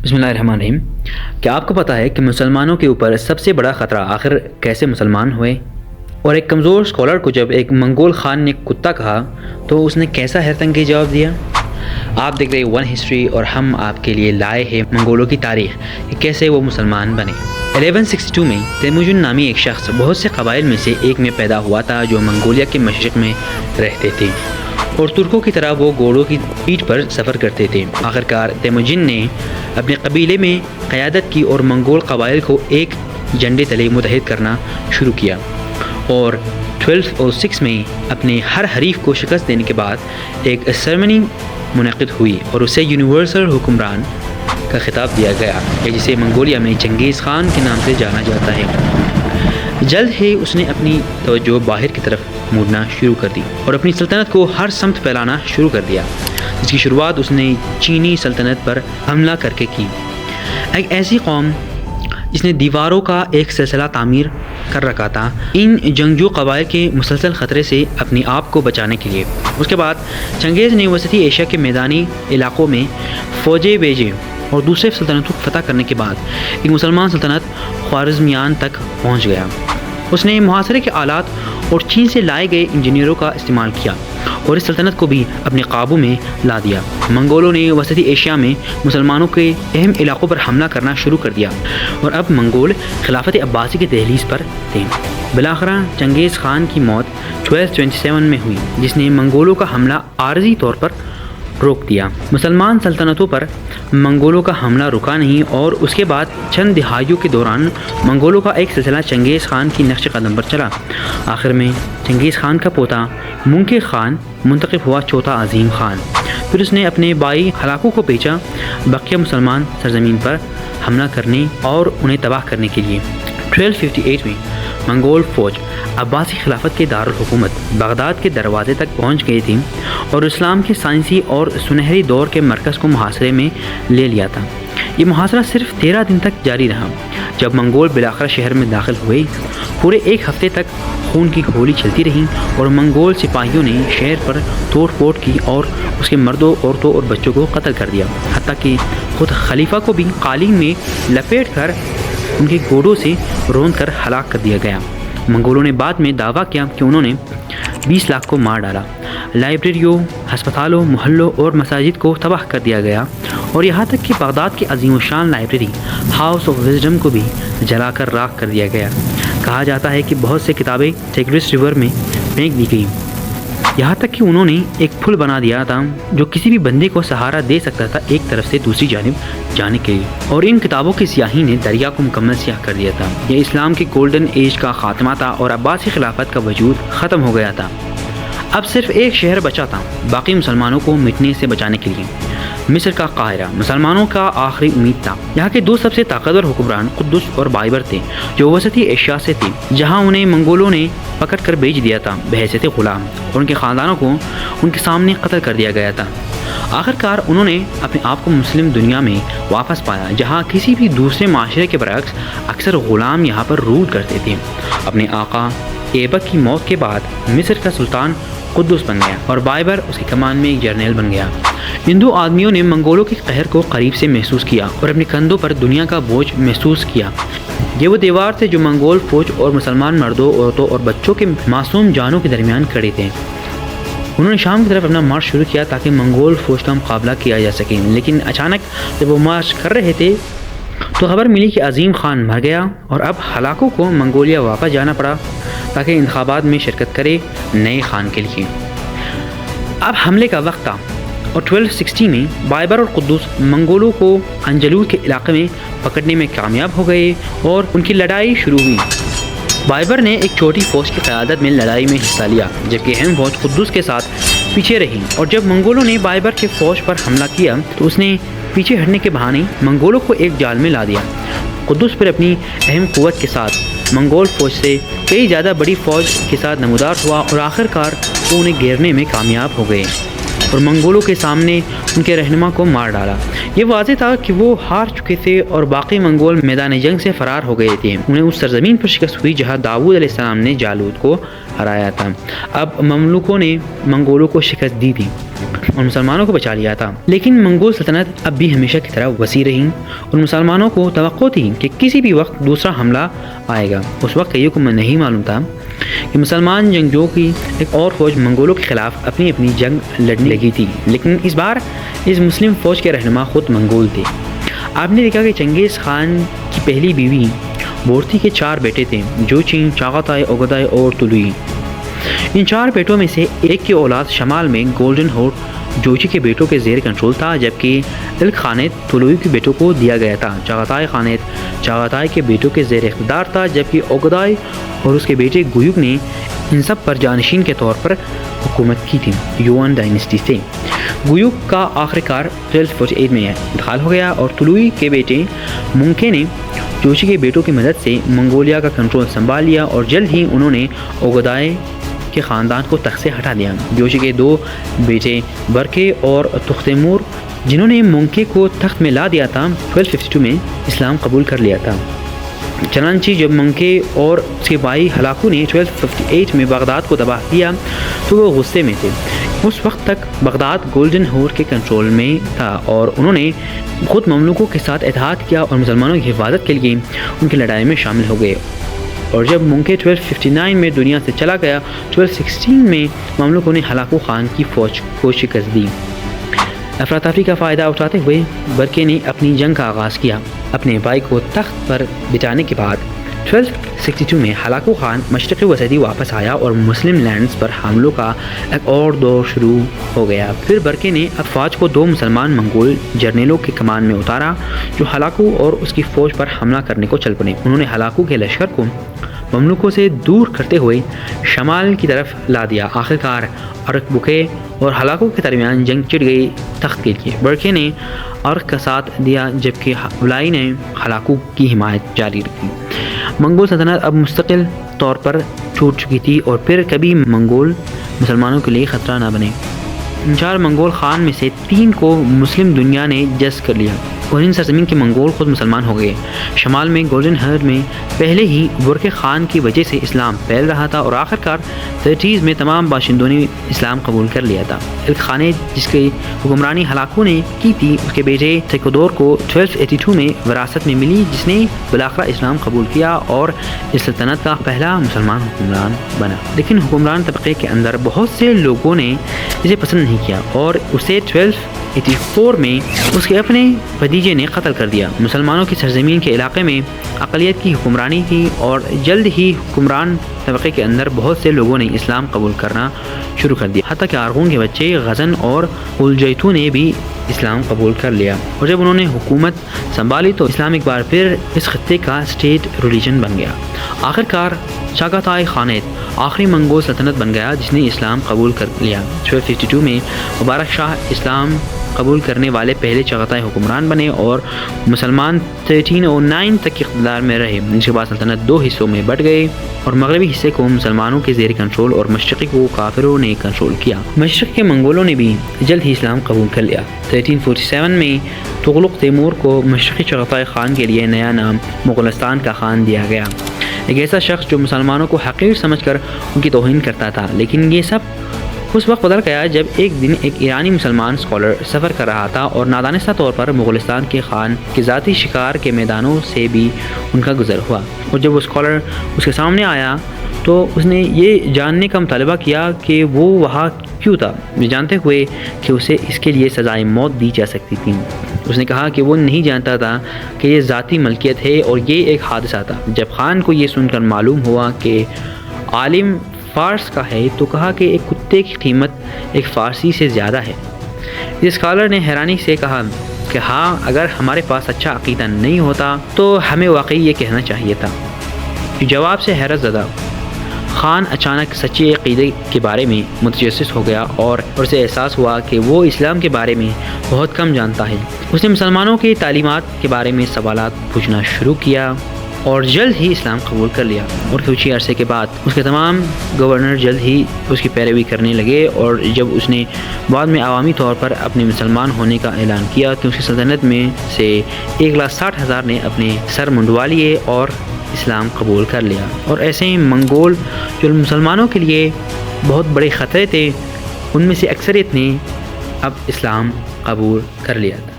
بسم اللہ الرحمن الرحیم۔ کیا آپ کو پتہ ہے کہ مسلمانوں کے اوپر سب سے بڑا خطرہ آخر کیسے مسلمان ہوئے؟ اور ایک کمزور اسکالر کو جب ایک منگول خان نے کتا کہا تو اس نے کیسا حیرت انگیز جواب دیا؟ آپ دیکھ رہے ون ہسٹری اور ہم آپ کے لیے لائے ہیں منگولوں کی تاریخ کہ کیسے وہ مسلمان بنے۔ 1162 میں تیموجن نامی ایک شخص بہت سے قبائل میں سے ایک میں پیدا ہوا تھا جو منگولیا کے مشرق میں رہتے تھے اور ترکوں کی طرح وہ گھوڑوں کی پیٹھ پر سفر کرتے تھے۔ آخرکار تیموجن نے اپنے قبیلے میں قیادت کی اور منگول قبائل کو ایک جھنڈے تلے متحد کرنا شروع کیا، اور 1206 میں اپنے ہر حریف کو شکست دینے کے بعد ایک سرمنی منعقد ہوئی اور اسے یونیورسل حکمران کا خطاب دیا گیا، جسے منگولیا میں چنگیز خان کے نام سے جانا جاتا ہے۔ جلد ہی اس نے اپنی توجہ باہر کی طرف موڑنا شروع کر دی اور اپنی سلطنت کو ہر سمت پھیلانا شروع کر دیا، جس کی شروعات اس نے چینی سلطنت پر حملہ کر کے کی، ایک ایسی قوم جس نے دیواروں کا ایک سلسلہ تعمیر کر رکھا تھا ان جنگجو قبائل کے مسلسل خطرے سے اپنے آپ کو بچانے کے لیے۔ اس کے بعد چنگیز نے وسطی ایشیا کے میدانی علاقوں میں فوجیں بھیجے اور دوسرے سلطنتوں کو فتح کرنے کے بعد ایک مسلمان سلطنت خوارزمیان تک پہنچ گیا۔ اس نے محاصرے کے آلات اور چین سے لائے گئے انجینئروں کا استعمال کیا اور اس سلطنت کو بھی اپنے قابو میں لا دیا۔ منگولوں نے وسطی ایشیا میں مسلمانوں کے اہم علاقوں پر حملہ کرنا شروع کر دیا اور اب منگول خلافت عباسی کے دہلیز پر تھے۔ بالآخر چنگیز خان کی موت 1227 میں ہوئی، جس نے منگولوں کا حملہ عارضی طور پر روک دیا۔ مسلمان سلطنتوں پر منگولوں کا حملہ رکا نہیں اور اس کے بعد چند دہائیوں کے دوران منگولوں کا ایک سلسلہ چنگیز خان کی نقش قدم پر چلا۔ آخر میں چنگیز خان کا پوتا منگے خان منتخب ہوا چوتھا عظیم خان۔ پھر اس نے اپنے بھائی ہلاکو کو بھیجا بقیہ مسلمان سرزمین پر حملہ کرنے اور انہیں تباہ کرنے کے لیے۔ 1258 میں منگول فوج عباسی خلافت کے دارالحکومت بغداد کے دروازے تک پہنچ گئی تھی اور اسلام کے سائنسی اور سنہری دور کے مرکز کو محاصرے میں لے لیا تھا۔ یہ محاصرہ صرف 13 دن تک جاری رہا۔ جب منگول بالآخر شہر میں داخل ہوئے، پورے ایک ہفتے تک خون کی گولی چلتی رہی اور منگول سپاہیوں نے شہر پر توڑ پھوڑ کی اور اس کے مردوں، عورتوں اور بچوں کو قتل کر دیا، حتیٰ کہ خود خلیفہ کو بھی قالین میں لپیٹ کر ان کے گھوڑوں سے روند کر ہلاک کر دیا گیا۔ منگولوں نے بعد میں دعویٰ کیا کہ انہوں نے 20 لاکھ کو مار ڈالا۔ لائبریریوں، ہسپتالوں، محلوں اور مساجد کو تباہ کر دیا گیا اور یہاں تک کہ بغداد کی عظیم الشان لائبریری ہاؤس آف وزڈم کو بھی جلا کر راکھ کر دیا گیا۔ کہا جاتا ہے کہ بہت سے کتابیں ٹیگرس ریور میں پھینک دی گئیں، یہاں تک کہ انہوں نے ایک پل بنا دیا تھا جو کسی بھی بندے کو سہارا دے سکتا تھا ایک طرف سے دوسری جانب جانے کے لیے، اور ان کتابوں کی سیاہی نے دریا کو مکمل سیاہ کر دیا تھا۔ یہ اسلام کے گولڈن ایج کا خاتمہ تھا اور عباسی خلافت کا وجود ختم ہو گیا تھا۔ اب صرف ایک شہر بچا تھا باقی مسلمانوں کو مٹنے سے بچانے کے لیے۔ مصر کا قاہرہ مسلمانوں کا آخری امید تھا۔ یہاں کے دو سب سے طاقتور حکمران قدس اور بائبر تھے جو وسطی ایشیا سے تھے، جہاں انہیں منگولوں نے پکڑ کر بھیج دیا تھا بحیثیت غلام، اور ان کے خاندانوں کو ان کے سامنے قتل کر دیا گیا تھا۔ آخرکار انہوں نے اپنے آپ کو مسلم دنیا میں واپس پایا، جہاں کسی بھی دوسرے معاشرے کے برعکس اکثر غلام یہاں پر رول کرتے تھے۔ اپنے آقا ایبک کی موت کے بعد مصر کا سلطان قدس بن گیا اور بائبر اس کی کمان میں ایک جرنیل بن گیا۔ ہندو آدمیوں نے منگولوں کے قہر کو قریب سے محسوس کیا اور اپنے کندھوں پر دنیا کا بوجھ محسوس کیا۔ یہ وہ دیوار تھے جو منگول فوج اور مسلمان مردوں، عورتوں اور بچوں کے معصوم جانوں کے درمیان کھڑے تھے۔ انہوں نے شام کی طرف اپنا مارچ شروع کیا تاکہ منگول فوج کا مقابلہ کیا جا سکے، لیکن اچانک جب وہ مارچ کر رہے تھے تو خبر ملی کہ عظیم خان مر گیا اور اب ہلاکو کو منگولیا واپس جانا پڑا تاکہ انتخابات میں شرکت کرے نئے خان کے لیے۔ اب حملے کا وقت تھا اور 1260 میں بائبر اور قدس منگولوں کو انجلور کے علاقے میں پکڑنے میں کامیاب ہو گئے اور ان کی لڑائی شروع ہوئی۔ بائبر نے ایک چھوٹی فوج کی قیادت میں لڑائی میں حصہ لیا، جبکہ اہم فوج قدس کے ساتھ پیچھے رہی، اور جب منگولوں نے بائبر کے فوج پر حملہ کیا تو اس نے پیچھے ہٹنے کے بہانے منگولوں کو ایک جال میں لا دیا۔ قدس پر اپنی اہم قوت کے ساتھ منگول فوج سے کئی زیادہ بڑی فوج کے ساتھ نمودار ہوا اور آخرکار وہ انہیں گھیرنے میں کامیاب ہو گئے اور منگولوں کے سامنے ان کے رہنما کو مار ڈالا۔ یہ واضح تھا کہ وہ ہار چکے تھے اور باقی منگول میدان جنگ سے فرار ہو گئے تھے۔ انہیں اس سرزمین پر شکست ہوئی جہاں داؤد علیہ السلام نے جالوت کو ہرایا تھا۔ اب مملوکوں نے منگولوں کو شکست دی تھی اور مسلمانوں کو بچا لیا تھا۔ لیکن منگول سلطنت اب بھی ہمیشہ کی طرح وسیع رہی اور مسلمانوں کو توقع تھی کہ کسی بھی وقت دوسرا حملہ آئے گا۔ اس وقت کئیوں کو نہیں معلوم تھا کہ مسلمان جنگجوؤں کی ایک اور فوج منگولوں کے خلاف اپنی جنگ لڑنے لگی تھی، لیکن اس بار اس مسلم فوج کے رہنما خود منگول تھے۔ آپ نے دیکھا کہ چنگیز خان کی پہلی بیوی بورتی کے 4 بیٹے تھے، جوچی، چاغاتائی، اوگدائی اور طلوئی۔ ان 4 بیٹوں میں سے ایک کی اولاد شمال میں گولڈن ہورڈ جوچی کے بیٹوں کے زیر کنٹرول تھا، جبکہ تلک خانیت طلوئی کے بیٹوں کو دیا گیا تھا۔ چاغاتائی خانیت چاغاتائی کے بیٹوں کے زیر اقتدار تھا، جبکہ اوگدائی اور اس کے بیٹے گویوک نے ان سب پر جانشین کے طور پر حکومت کی تھی۔ یوان ڈائنسٹی سے گویوک کا آخر کار 1248 میں انتقال ہو گیا اور طلوئی کے بیٹے مونکے نے جوچی کے بیٹوں کی مدد سے منگولیا کا کنٹرول سنبھال لیا اور جلد ہی انہوں نے اوگدائی کے خاندان کو تخت سے ہٹا دیا۔ جوچی کے 2 بیٹے برکے اور تختیمور، جنہوں نے مونکے کو تخت میں لا دیا تھا، 1252 میں اسلام قبول کر لیا تھا۔ چنانچہ جب منکے اور اس کے بھائی ہلاکو نے 1258 میں بغداد کو تباہ کیا تو وہ غصے میں تھے۔ اس وقت تک بغداد گولڈن ہور کے کنٹرول میں تھا اور انہوں نے خود مملوکوں کے ساتھ اتحاد کیا اور مسلمانوں کی حفاظت کے لیے ان کی لڑائی میں شامل ہو گئے۔ اور جب منکے 1259 میں دنیا سے چلا گیا، 1216 میں مملوکوں نے ہلاکو خان کی فوج کو شکست دی۔ افراتفری کا فائدہ اٹھاتے ہوئے برکے نے اپنی جنگ کا آغاز کیا۔ اپنے بھائی کو تخت پر بٹھانے کے بعد 1262 میں ہلاکو خان مشرقی وسطی واپس آیا اور مسلم لینڈز پر حملوں کا ایک اور دور شروع ہو گیا۔ پھر برکے نے افواج کو 2 مسلمان منگول جرنیلوں کے کمان میں اتارا جو ہلاکو اور اس کی فوج پر حملہ کرنے کو چل پڑے۔ انہوں نے ہلاکو کے لشکر کو مملوکوں سے دور کرتے ہوئے شمال کی طرف لا دیا۔ آخرکار ارک بکے اور ہلاکو کے درمیان جنگ چڑ گئی تخت کے لیے۔ برکے نے ارک کا ساتھ دیا جبکہ ولائی نے ہلاکو کی حمایت جاری رکھی۔ منگول سلطنت اب مستقل طور پر ٹوٹ چکی تھی اور پھر کبھی منگول مسلمانوں کے لیے خطرہ نہ بنے۔ ان 4 منگول خان میں سے 3 کو مسلم دنیا نے جذب کر لیا اور ان سرزمین کے منگول خود مسلمان ہو گئے۔ شمال میں گولڈن ہرڈ میں پہلے ہی برکے خان کی وجہ سے اسلام پھیل رہا تھا اور آخرکار 30s میں تمام باشندوں نے اسلام قبول کر لیا تھا۔ الک خانے جس کی حکمرانی ہلاکو نے کی تھی، اس کے بیٹے تھیکودور کو 1282 میں وراثت میں ملی، جس نے بالآخر اسلام قبول کیا اور اس سلطنت کا پہلا مسلمان حکمران بنا۔ لیکن حکمران طبقے کے اندر بہت سے لوگوں نے اسے پسند نہیں کیا اور اسے 1284 میں اس کے اپنے بھتیجے نے قتل کر دیا۔ مسلمانوں کی سرزمین کے علاقے میں اقلیت کی حکمرانی تھی اور جلد ہی حکمران طبقے کے اندر بہت سے لوگوں نے اسلام قبول کرنا شروع کر دیا، حتیٰ کہ ارغون کے بچے غزن اور الجیتو نے بھی اسلام قبول کر لیا۔ اور جب انہوں نے حکومت سنبھالی تو اسلام ایک بار پھر اس خطے کا اسٹیٹ ریلیجن بن گیا۔ آخرکار چاغاتائی خانیت آخری منگول سلطنت بن گیا جس نے اسلام قبول کر لیا۔ 1252 میں مبارک شاہ اسلام قبول کرنے والے پہلے چاغاتائی حکمران بنے اور مسلمان 1309 تک اقتدار میں رہے۔ اس کے بعد سلطنت 2 حصوں میں بٹ گئے اور مغربی حصے کو مسلمانوں کے زیر کنٹرول اور مشرقی کو کافروں نے کنٹرول کیا۔ مشرق کے منگولوں نے بھی جلد ہی اسلام قبول کر لیا۔ 1347 میں تغلق تیمور کو مشرقی چاغاتائی خان کے لیے نیا نام مغلستان کا خان دیا گیا، ایک ایسا شخص جو مسلمانوں کو حقیر سمجھ کر ان کی توہین کرتا تھا۔ لیکن یہ سب اس وقت بدل گیا جب ایک دن ایک ایرانی مسلمان اسکالر سفر کر رہا تھا اور نادانستہ طور پر مغلستان کے خان کے ذاتی شکار کے میدانوں سے بھی ان کا گزر ہوا، اور جب وہ اسکالر اس کے سامنے آیا تو اس نے یہ جاننے کا مطالبہ کیا کہ وہ وہاں کیوں تھا، یہ جانتے ہوئے کہ اسے اس کے لیے سزائے موت دی جا سکتی تھی۔ اس نے کہا کہ وہ نہیں جانتا تھا کہ یہ ذاتی ملکیت ہے اور یہ ایک حادثہ تھا۔ جب خان کو یہ سن کر معلوم ہوا کہ عالم فارس کا ہے تو کہا کہ ایک کتے کی قیمت ایک فارسی سے زیادہ ہے۔ اس اسکالر نے حیرانی سے کہا کہ ہاں، اگر ہمارے پاس اچھا عقیدہ نہیں ہوتا تو ہمیں واقعی یہ کہنا چاہیے تھا۔ جواب سے حیرت زدہ خان اچانک سچے عقیدے کے بارے میں متجسس ہو گیا اور اسے احساس ہوا کہ وہ اسلام کے بارے میں بہت کم جانتا ہے۔ اس نے مسلمانوں کی تعلیمات کے بارے میں سوالات پوچھنا شروع کیا اور جلد ہی اسلام قبول کر لیا، اور کچھ عرصے کے بعد اس کے تمام گورنر جلد ہی اس کی پیروی کرنے لگے۔ اور جب اس نے بعد میں عوامی طور پر اپنے مسلمان ہونے کا اعلان کیا تو اس کی سلطنت میں سے 1,60,000 نے اپنے سر منڈوا لیے اور اسلام قبول کر لیا۔ اور ایسے ہی منگول جو مسلمانوں کے لیے بہت بڑے خطرے تھے، ان میں سے اکثریت نے اب اسلام قبول کر لیا تھا۔